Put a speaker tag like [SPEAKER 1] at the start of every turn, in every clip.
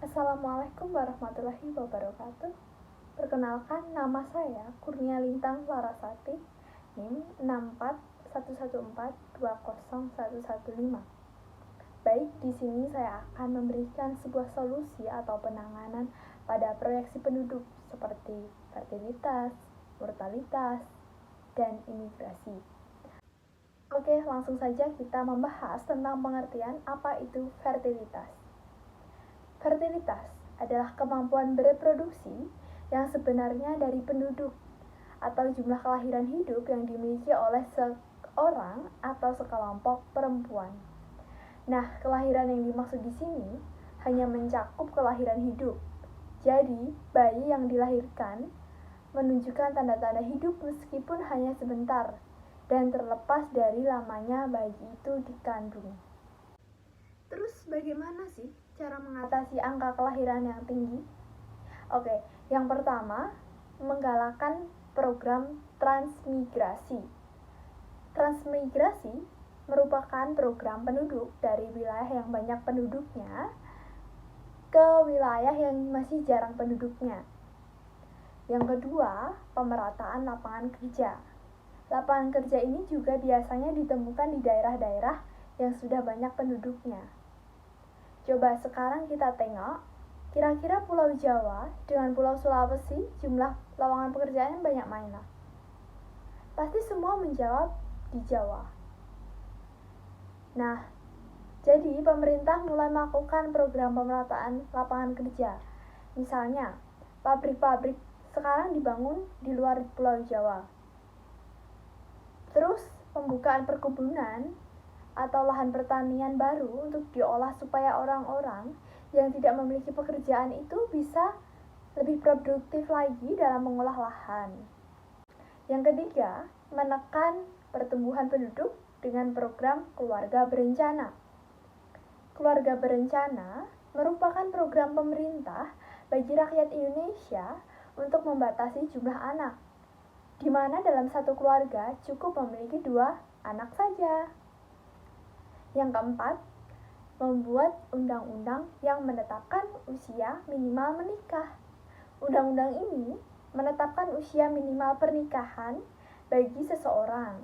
[SPEAKER 1] Assalamualaikum warahmatullahi wabarakatuh. Perkenalkan, nama saya Kurnia Lintang Larasati, NIM 64114201115. Baik, di sini saya akan memberikan sebuah solusi atau penanganan pada proyeksi penduduk seperti fertilitas, mortalitas, dan imigrasi. Oke, langsung saja kita membahas tentang pengertian apa itu fertilitas. Fertilitas adalah kemampuan bereproduksi yang sebenarnya dari penduduk atau jumlah kelahiran hidup yang dimiliki oleh seorang atau sekelompok perempuan. Nah, kelahiran yang dimaksud di sini hanya mencakup kelahiran hidup. Jadi, bayi yang dilahirkan menunjukkan tanda-tanda hidup meskipun hanya sebentar dan terlepas dari lamanya bayi itu dikandung. Terus bagaimana sih cara mengatasi angka kelahiran yang tinggi? Oke, yang pertama, menggalakkan program transmigrasi. Transmigrasi merupakan program penduduk dari wilayah yang banyak penduduknya ke wilayah yang masih jarang penduduknya. Yang kedua, pemerataan lapangan kerja. Lapangan kerja ini juga biasanya ditemukan di daerah-daerah yang sudah banyak penduduknya. Coba sekarang kita tengok, kira-kira Pulau Jawa dengan Pulau Sulawesi jumlah lowongan pekerjaan banyak mana? Pasti semua menjawab di Jawa. Nah, jadi pemerintah mulai melakukan program pemerataan lapangan kerja. Misalnya, pabrik-pabrik sekarang dibangun di luar Pulau Jawa. Terus, pembukaan perkebunan atau lahan pertanian baru untuk diolah supaya orang-orang yang tidak memiliki pekerjaan itu bisa lebih produktif lagi dalam mengolah lahan. Yang ketiga, menekan pertumbuhan penduduk dengan program keluarga berencana. Keluarga berencana merupakan program pemerintah bagi rakyat Indonesia untuk membatasi jumlah anak, di mana dalam satu keluarga cukup memiliki 2 anak saja. Yang keempat, membuat undang-undang yang menetapkan usia minimal menikah. Undang-undang ini menetapkan usia minimal pernikahan bagi seseorang.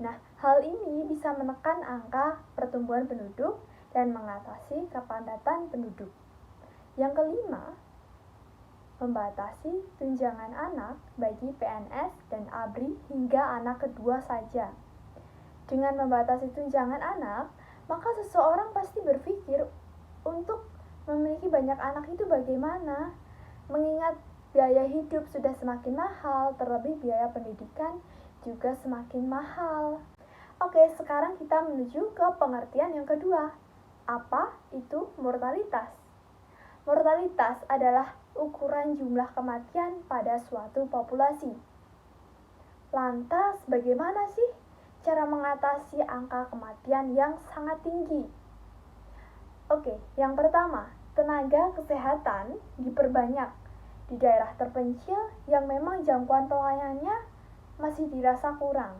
[SPEAKER 1] Nah, hal ini bisa menekan angka pertumbuhan penduduk dan mengatasi kepadatan penduduk. Yang kelima, membatasi tunjangan anak bagi PNS dan ABRI hingga anak kedua saja. Dengan membatasi tunjangan anak, maka seseorang pasti berpikir untuk memiliki banyak anak itu bagaimana, mengingat biaya hidup sudah semakin mahal, terlebih biaya pendidikan juga semakin mahal. Oke, sekarang kita menuju ke pengertian yang kedua. Apa itu mortalitas? Mortalitas adalah ukuran jumlah kematian pada suatu populasi. Lantas, bagaimana sih cara mengatasi angka kematian yang sangat tinggi? Oke, yang pertama, tenaga kesehatan diperbanyak di daerah terpencil yang memang jangkauan pelayanannya masih dirasa kurang.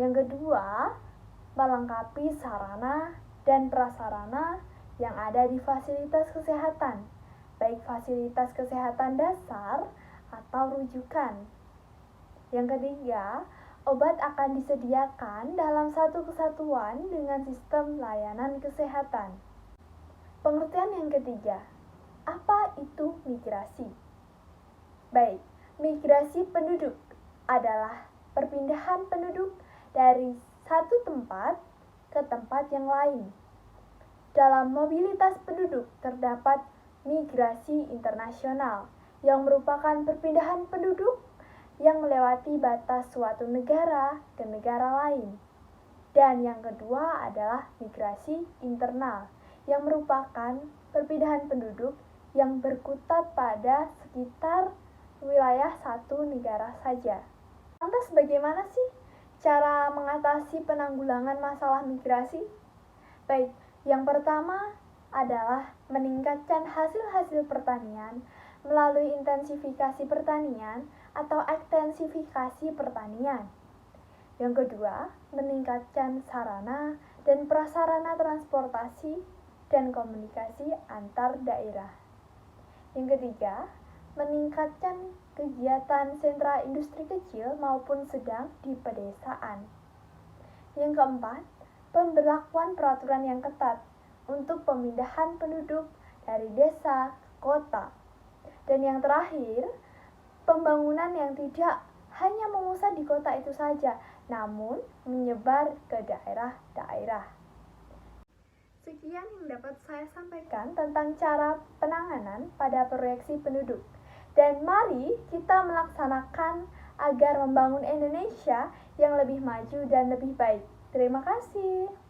[SPEAKER 1] Yang kedua, melengkapi sarana dan prasarana yang ada di fasilitas kesehatan, baik fasilitas kesehatan dasar atau rujukan. Yang ketiga, obat akan disediakan dalam satu kesatuan dengan sistem layanan kesehatan. Pengertian yang ketiga, apa itu migrasi? Baik, migrasi penduduk adalah perpindahan penduduk dari satu tempat ke tempat yang lain. Dalam mobilitas penduduk terdapat migrasi internasional yang merupakan perpindahan penduduk yang melewati batas suatu negara ke negara lain. Dan yang kedua adalah migrasi internal, yang merupakan perpindahan penduduk yang berkutat pada sekitar wilayah satu negara saja. Lantas bagaimana sih cara mengatasi penanggulangan masalah migrasi? Baik, yang pertama adalah meningkatkan hasil-hasil pertanian melalui intensifikasi pertanian atau ekstensifikasi pertanian. Yang kedua, meningkatkan sarana dan prasarana transportasi dan komunikasi antar daerah. Yang ketiga, meningkatkan kegiatan sentra industri kecil maupun sedang di pedesaan. Yang keempat, pemberlakuan peraturan yang ketat untuk pemindahan penduduk dari desa ke kota. Dan yang terakhir, pembangunan yang tidak hanya memusat di kota itu saja, namun menyebar ke daerah-daerah. Sekian yang dapat saya sampaikan tentang cara penanganan pada proyeksi penduduk. Dan mari kita melaksanakan agar membangun Indonesia yang lebih maju dan lebih baik. Terima kasih.